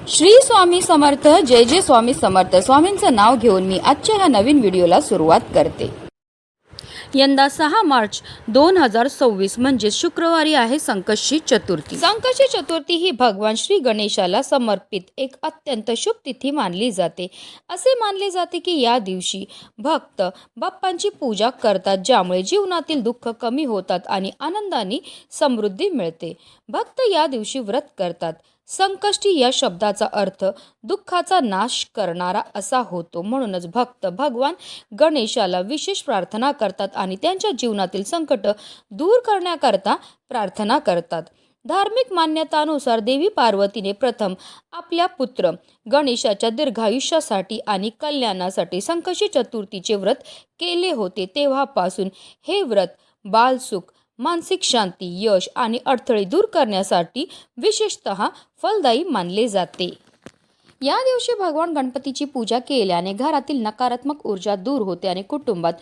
श्री स्वामी समर्थ. जय जय स्वामी समर्थ. स्वामींचं नाव घेऊन मी आजच्या ह्या नवीन व्हिडिओला सुरुवात करते. यंदा 6 मार्च 2026 म्हणजे शुक्रवारी आहे संकष्टी चतुर्थी. संकष्टी चतुर्थी ही भगवान श्री गणेशाला समर्पित एक अत्यंत शुभ तिथी मानली जाते. असे मानले जाते की या दिवशी भक्त बाप्पांची पूजा करतात, ज्यामुळे जीवनातील दुःख कमी होतात आणि आनंदाने समृद्धी मिळते. भक्त या दिवशी व्रत करतात. संकष्टी या शब्दाचा अर्थ दुःखाचा नाश करणारा असा होतो. म्हणूनच भक्त भगवान गणेशाला विशेष प्रार्थना करतात आणि त्यांच्या जीवनातील संकट दूर करण्याकरता प्रार्थना करतात. धार्मिक मान्यतानुसार देवी पार्वतीने प्रथम आपल्या पुत्र गणेशाच्या दीर्घायुष्यासाठी आणि कल्याणासाठी संकष्टी चतुर्थीचे व्रत केले होते. तेव्हापासून हे व्रत बालसुख, मानसिक शांती, यश आणि अडथळे दूर करण्यासाठी विशेषतः फलदायी मानले जाते. या दिवशी भगवान गणपतीची पूजा केल्याने घरातील नकारात्मक ऊर्जा दूर होते आणि कुटुंबात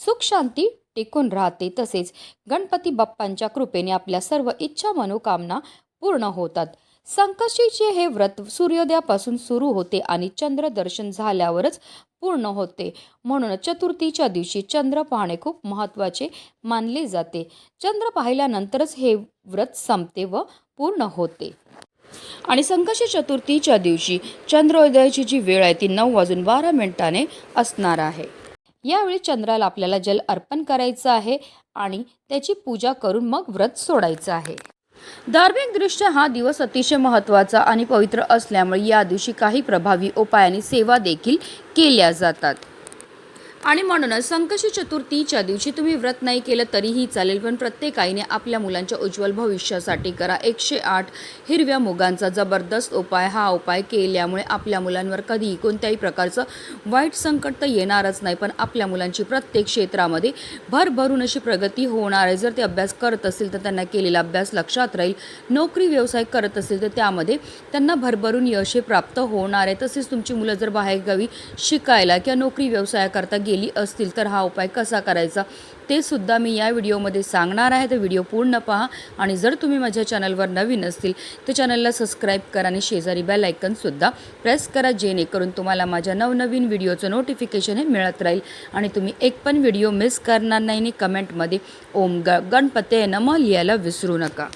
सुख शांती टिकून राहते. तसेच गणपती बाप्पांच्या कृपेने आपल्या सर्व इच्छा मनोकामना पूर्ण होतात. संकष्टीचे हे व्रत सूर्योदयापासून सुरू होते आणि चंद्र दर्शन झाल्यावरच पूर्ण होते. म्हणून चतुर्थीच्या दिवशी चंद्र पाहणे खूप महत्त्वाचे मानले जाते. चंद्र पाहिल्यानंतरच हे व्रत संपते व पूर्ण होते. आणि संकष्टी चतुर्थीच्या दिवशी चंद्रोदयाची जी वेळ आहे ती 9:12 असणार आहे. यावेळी चंद्राला आपल्याला जल अर्पण करायचं आहे आणि त्याची पूजा करून मग व्रत सोडायचं आहे. धार्मिकदृष्ट्या हा दिवस अतिशय महत्त्वाचा आणि पवित्र असल्यामुळे या दिवशी काही प्रभावी उपायांनी सेवा देखील केल्या जातात. आणि म्हणूनच संकष्टी चतुर्थीच्या दिवशी तुम्ही व्रत नाही केलं तरीही चालेल, पण प्रत्येक आईने आपल्या मुलांच्या उज्ज्वल भविष्यासाठी करा 108 हिरव्या मुगांचा जबरदस्त उपाय. हा उपाय केल्यामुळे आपल्या मुलांवर कधीही कोणत्याही प्रकारचं वाईट संकट तर येणारच नाही, पण आपल्या मुलांची प्रत्येक क्षेत्रामध्ये भरभरून अशी प्रगती होणार आहे. जर ते अभ्यास करत असतील तर त्यांना केलेला अभ्यास लक्षात राहील. नोकरी व्यवसाय करत असेल तर त्यामध्ये त्यांना भरभरून यश प्राप्त होणार आहे. तसेच तुमची मुलं जर बाहेरगावी शिकायला किंवा नोकरी व्यवसायाकरता गेली असतील तर हा उपाय कसा करायचा ते सुद्धा मी या व्हिडिओमध्ये सांगणार आहे. तर व्हिडिओ पूर्ण पहा. आणि जर तुम्ही माझ्या चॅनलवर नवीन असतील तर चॅनलला सबस्क्राईब करा आणि शेजारी बेल आयकॉनसुद्धा प्रेस करा, जेणेकरून तुम्हाला माझ्या नवनवीन व्हिडिओचं नोटिफिकेशन हे मिळत राहील आणि तुम्ही एक पण व्हिडिओ मिस करणार नाही. आणि कमेंटमध्ये ओम गणपते नमः लिहायला विसरू नका.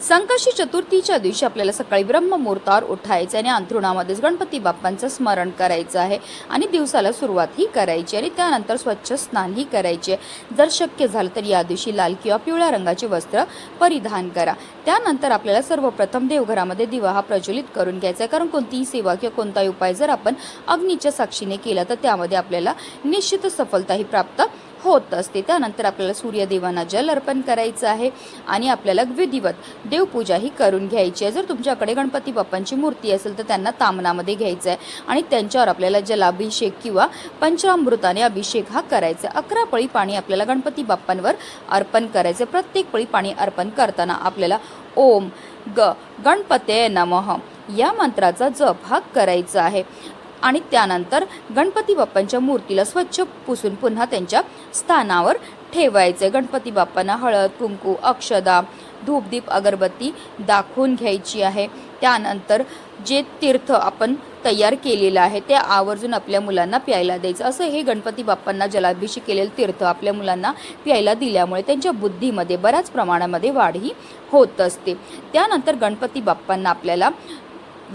संकष्टी चतुर्थीच्या दिवशी आपल्याला सकाळी ब्रह्ममुहूर्तावर उठायचं आणि अंथरुणामध्येच गणपती बाप्पांचं स्मरण करायचं आहे आणि दिवसाला सुरुवातही करायची आणि त्यानंतर स्वच्छ स्नानही करायचे. जर शक्य झालं तर या दिवशी लाल किंवा पिवळ्या रंगाचे वस्त्र परिधान करा. त्यानंतर आपल्याला सर्वप्रथम देवघरामध्ये दिवा हा प्रज्वलित करून घ्यायचा आहे, कारण कोणतीही सेवा किंवा कोणताही उपाय जर आपण अग्नीच्या साक्षीने केला तर त्यामध्ये आपल्याला निश्चित सफलताही प्राप्त होत असते. त्यानंतर आपल्याला सूर्यदेवांना जल अर्पण करायचं आहे आणि आपल्याला विधिवत देवपूजाही करून घ्यायची आहे. जर तुमच्याकडे गणपती बाप्पांची मूर्ती असेल तर त्यांना तामनामध्ये घ्यायचं आहे आणि त्यांच्यावर आपल्याला जलाभिषेक किंवा पंचामृताने अभिषेक हा करायचा. 11 पळी पाणी आपल्याला गणपती बाप्पांवर अर्पण करायचं. प्रत्येक पळी पाणी अर्पण करताना आपल्याला ओम गणपते नमः या मंत्राचा जप हा करायचा आहे. आणि त्यानंतर गणपती बाप्पांच्या मूर्तीला स्वच्छ पुसून पुन्हा त्यांच्या स्थानावर ठेवायचे. गणपती बाप्पांना हळद, कुंकू, अक्षदा, धूपदीप, अगरबत्ती दाखवून घ्यायची आहे. त्यानंतर जे तीर्थ आपण तयार केलेलं आहे ते आवर्जून आपल्या मुलांना प्यायला द्यायचं. असं हे गणपती बाप्पांना जलाभिषेक केलेलं तीर्थ आपल्या मुलांना प्यायला दिल्यामुळे त्यांच्या बुद्धीमध्ये बऱ्याच प्रमाणामध्ये वाढही होत असते. त्यानंतर गणपती बाप्पांना आपल्याला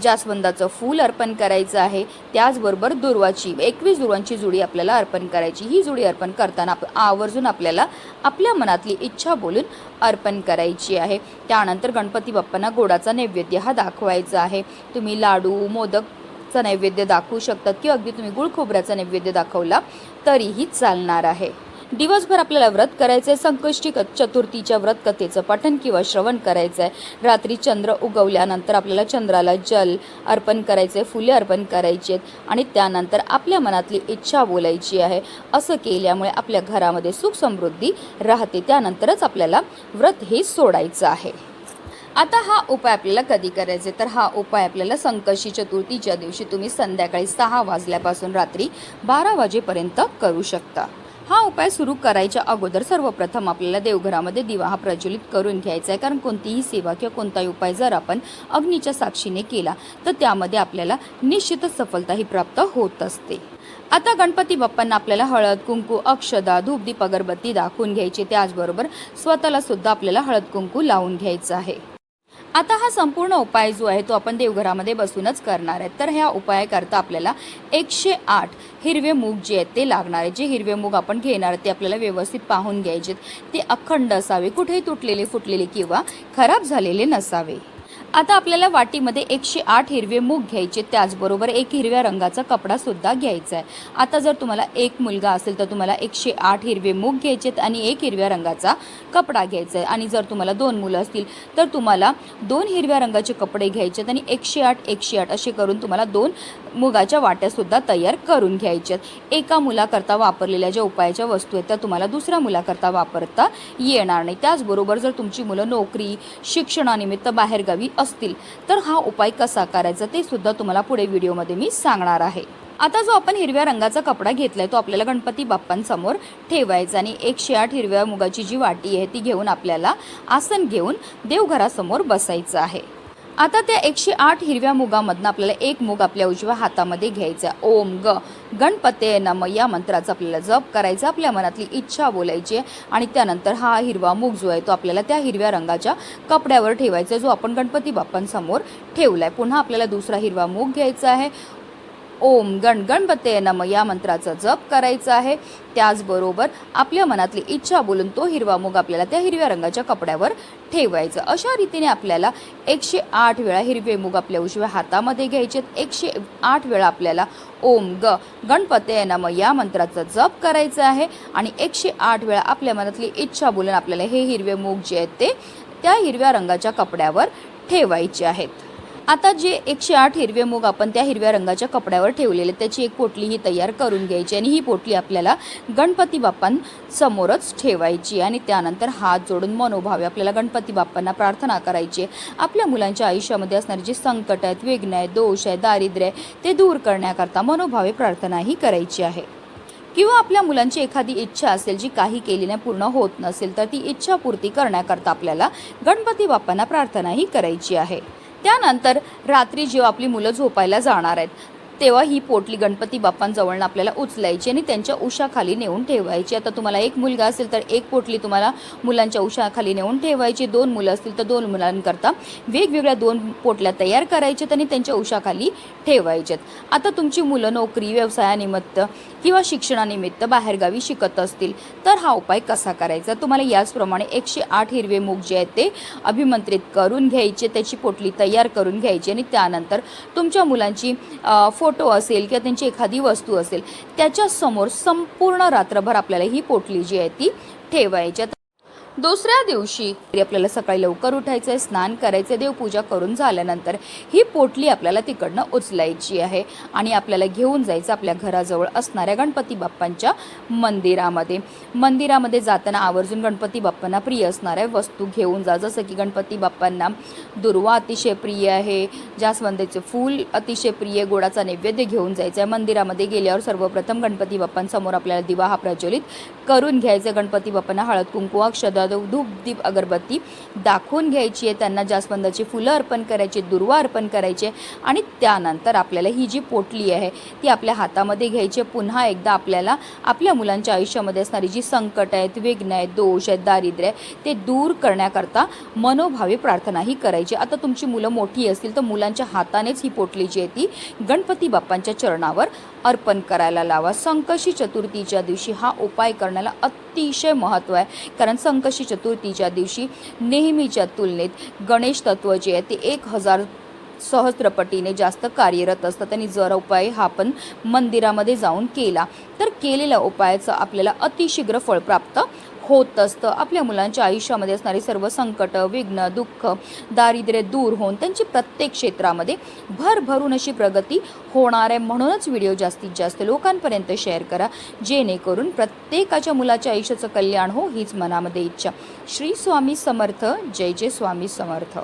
जास्वंदाचं फूल अर्पण करायचं आहे. त्याचबरोबर दुर्वाची 21 दुर्वांची जुडी आपल्याला अर्पण करायची. ही जुडी अर्पण करताना आवर्जून आपल्याला आपल्या मनातली इच्छा बोलून अर्पण करायची आहे. त्यानंतर गणपती बाप्पांना गोडाचा नैवेद्य हा दाखवायचा आहे. तुम्ही लाडू, मोदकचा नैवेद्य दाखवू शकतात किंवा अगदी तुम्ही गुळ खोबऱ्याचा नैवेद्य दाखवला तरीही चालणार आहे. दिवसभर आपल्याला व्रत करायचं आहे. संकष्टी चतुर्थीच्या व्रत कथेचं पठण किंवा श्रवण करायचं आहे. रात्री चंद्र उगवल्यानंतर आपल्याला चंद्राला जल अर्पण करायचं आहे, फुले अर्पण करायची आहेत आणि त्यानंतर आपल्या मनातली इच्छा बोलायची आहे. असं केल्यामुळे आपल्या घरामध्ये सुख समृद्धी राहते. त्यानंतरच आपल्याला व्रत हे सोडायचं आहे. आता हा उपाय आपल्याला कधी करायचे तर हा उपाय आपल्याला संकष्टी चतुर्थीच्या दिवशी तुम्ही संध्याकाळी 6 वाजल्यापासून रात्री 12 वाजेपर्यंत करू शकता. हा उपाय सुरू करायच्या अगोदर सर्वप्रथम आपल्याला देवघरामध्ये दिवा हा प्रज्वलित करून घ्यायचा आहे, कारण कोणतीही सेवा किंवा कोणताही उपाय जर आपण अग्नीच्या साक्षीने केला तर त्यामध्ये आपल्याला निश्चितच सफलता ही प्राप्त होत असते। आता गणपती बाप्पांना आपल्याला हळद कुंकू अक्षदा धूपदीप अगरबत्ती दाखवून घ्यायची, त्याचबरोबर स्वतःला सुद्धा आपल्याला हळद कुंकू लावून घ्यायचं आहे। आता हा संपूर्ण उपाय जो आहे तो आपण देवघरामध्ये बसूनच करणार आहे। तर ह्या उपायाकरता आपल्याला 108 हिरवे मूग जे आहेत ते लागणार आहे। जे हिरवे मूग आपण घेणार ते आपल्याला व्यवस्थित पाहून घ्यायचे, ते अखंड असावे, कुठेही तुटलेले फुटलेले किंवा खराब झालेले नसावे। आता आपल्याला वाटीमध्ये 108 हिरवे मूग घ्यायचे, त्याचबरोबर एक हिरव्या रंगाचा कपडा सुद्धा घ्यायचा आहे। आता जर तुम्हाला एक मुलगा असेल तर तुम्हाला 108 हिरवे मूग घ्यायचेत आणि एक हिरव्या रंगाचा कपडा घ्यायचा आहे, आणि जर तुम्हाला 2 मुलं असतील तर तुम्हाला 2 हिरव्या रंगाचे कपडे घ्यायचेत आणि 108 असे करून तुम्हाला 2 मुगाच्या वाट्या सुद्धा तयार करून घ्यायच्यात। एका मुलाकरता वापरलेल्या ज्या उपायाच्या वस्तू आहेत त्या तुम्हाला दुसऱ्या मुलाकरता वापरता येणार नाही। त्याचबरोबर जर तुमची मुलं नोकरी शिक्षणानिमित्त बाहेरगावी असतील तर हा उपाय कसा करायचा ते सुद्धा तुम्हाला पुढे व्हिडिओमध्ये मी सांगणार आहे। आता जो आपण हिरव्या रंगाचा कपडा घेतलाय तो आपल्याला गणपती बाप्पांसमोर ठेवायचा आणि 108 हिरव्या मुगाची जी वाटी आहे ती घेऊन आपल्याला आसन घेऊन देवघरासमोर बसायचं आहे। आता त्या 108 हिरव्या मुगामधनं आपल्याला एक मूग आपल्या उजव्या हातामध्ये घ्यायचा। ओम गणपते नम या मंत्राचा आपल्याला जप करायचा, आपल्या मनातली इच्छा बोलायची आणि त्यानंतर हा हिरवा मूग जो आहे तो आपल्याला त्या हिरव्या रंगाच्या कपड्यावर ठेवायचा जो आपण गणपती बाप्पांसमोर ठेवलाय। पुन्हा आपल्याला दुसरा हिरवा मूग घ्यायचा आहे, ओम गणपते नम या मंत्राचा जप करायचा आहे। त्याचबरोबर आपल्या मनातली इच्छा बोलून तो हिरवा मूग आपल्याला त्या हिरव्या रंगाच्या कपड्यावर ठेवायचा। अशा रीतीने आपल्याला 108 वेळा हिरवे मूग आपल्या उजव्या हातामध्ये घ्यायचे, 108 वेळा आपल्याला ओम गणपते नम या मंत्राचा जप करायचा आहे आणि 108 वेळा आपल्या मनातली इच्छा बोलून आपल्याला हे हिरवे मूग जे आहेत ते त्या हिरव्या रंगाच्या कपड्यावर ठेवायचे आहेत। आता जे 108 हिरवे मूग आपण त्या हिरव्या रंगाच्या कपड्यावर ठेवलेले त्याची एक पोटली ही तयार करून घ्यायची आणि ही पोटली आपल्याला गणपती बाप्पांसमोरच ठेवायची आणि त्यानंतर हात जोडून मनोभावे आपल्याला गणपती बाप्पांना प्रार्थना करायची। आपल्या मुलांच्या आयुष्यामध्ये असणारे जे संकट आहेत, विघ्न आहेत, दोष आहे, दारिद्र्य आहे ते दूर करण्याकरता मनोभावे प्रार्थना ही करायची आहे। किंवा आपल्या मुलांची एखादी इच्छा असेल जी काही केली नाही पूर्ण होत नसेल तर ती इच्छा पूर्ती करण्याकरता आपल्याला गणपती बाप्पांना प्रार्थना ही करायची आहे। त्यानंतर रात्री जेव्हा आपली मुलं झोपायला जाणार आहेत तेव्हा ही पोटली गणपती बाप्पांजवळ आपल्याला उचलायची आणि त्यांच्या उशाखाली नेऊन ठेवायची। आता तुम्हाला एक मुलगा असेल तर एक पोटली तुम्हाला मुलांच्या उशाखाली नेऊन ठेवायची, 2 मुलं असतील तर 2 मुलांकरता वेगवेगळ्या 2 पोटल्या तयार करायच्यात आणि त्यांच्या उशाखाली ठेवायच्यात। आता तुमची मुलं नोकरी व्यवसायानिमित्त किंवा शिक्षणानिमित्त बाहेरगावी शिकत असतील तर हा उपाय कसा करायचा, तुम्हाला याचप्रमाणे 108 हिरवे मूग जे आहेत ते अभिमंत्रित करून घ्यायचे, त्याची पोटली तयार करून घ्यायची आणि त्यानंतर तुमच्या मुलांची फोटो असेल किंवा त्यांची एखादी वस्तू असेल त्याच्या समोर संपूर्ण रात्रभर आपल्याला ही पोटली जी आहे ती ठेवायची। दुसऱ्या दिवशी आपल्याला सकाळी लवकर उठायचं आहे, स्नान करायचं, देवपूजा करून झाल्यानंतर ही पोटली आपल्याला तिकडनं उचलायची आहे आणि आपल्याला घेऊन जायचं आपल्या घराजवळ असणाऱ्या गणपती बाप्पांच्या मंदिरामध्ये जाताना आवर्जून गणपती बाप्पांना प्रिय असणाऱ्या वस्तू घेऊन जा। जसं की गणपती बाप्पांना दुर्वा अतिशय प्रिय आहे, जास्वंदीचे फूल अतिशय प्रिय, गोडाचा नैवेद्य घेऊन जायचं आहे। मंदिरामध्ये गेल्यावर सर्वप्रथम गणपती बाप्पांसमोर आपल्याला दिवा हा प्रज्वलित करून घ्यायचा। गणपती बाप्पांना हळद कुंकू अक्षदा धूप दीप अगरबत्ती दाखवून घ्यायची आहे, त्यांना जास्वंदाची फुलं अर्पण करायची, दुर्वा अर्पण करायचे आणि त्यानंतर आपल्याला ही जी पोटली आहे ती आपल्या हातामध्ये घ्यायची। पुन्हा एकदा आपल्याला आपल्या मुलांच्या आयुष्यामध्ये असणारी जी संकट आहेत, विघ्न आहेत, दोष आहेत, दारिद्र्य ते दूर करण्याकरता मनोभावे प्रार्थना ही करायची। आता तुमची मुलं मोठी असतील तर मुलांच्या हातानेच ही पोटली जी आहे ती गणपती बाप्पांच्या चरणावर अर्पण करायला लावा। संकष्टी चतुर्थीच्या दिवशी हा उपाय करण्याला अतिशय महत्त्व आहे, कारण संकष्टी चतुर्थीच्या दिवशी नेहमीच्या तुलनेत गणेश तत्व जे आहे ते 1000 सहस्त्रपटीने जास्त कार्यरत असतात आणि जर उपाय हा आपण मंदिरामध्ये जाऊन केला तर केलेल्या उपायाचं आपल्याला अतिशीघ्र फळ प्राप्त होत असतं। आपल्या मुलांच्या आयुष्यामध्ये असणारी सर्व संकट, विघ्न, दुःख, दारिद्र्य दूर होऊन त्यांची प्रत्येक क्षेत्रामध्ये भरभरून अशी प्रगती होणार आहे। म्हणूनच व्हिडिओ जास्तीत जास्त लोकांपर्यंत शेअर करा, जेणेकरून प्रत्येकाच्या मुलाच्या आयुष्याचं कल्याण हो हीच मनामध्ये इच्छा। श्री स्वामी समर्थ, जय जय स्वामी समर्थ।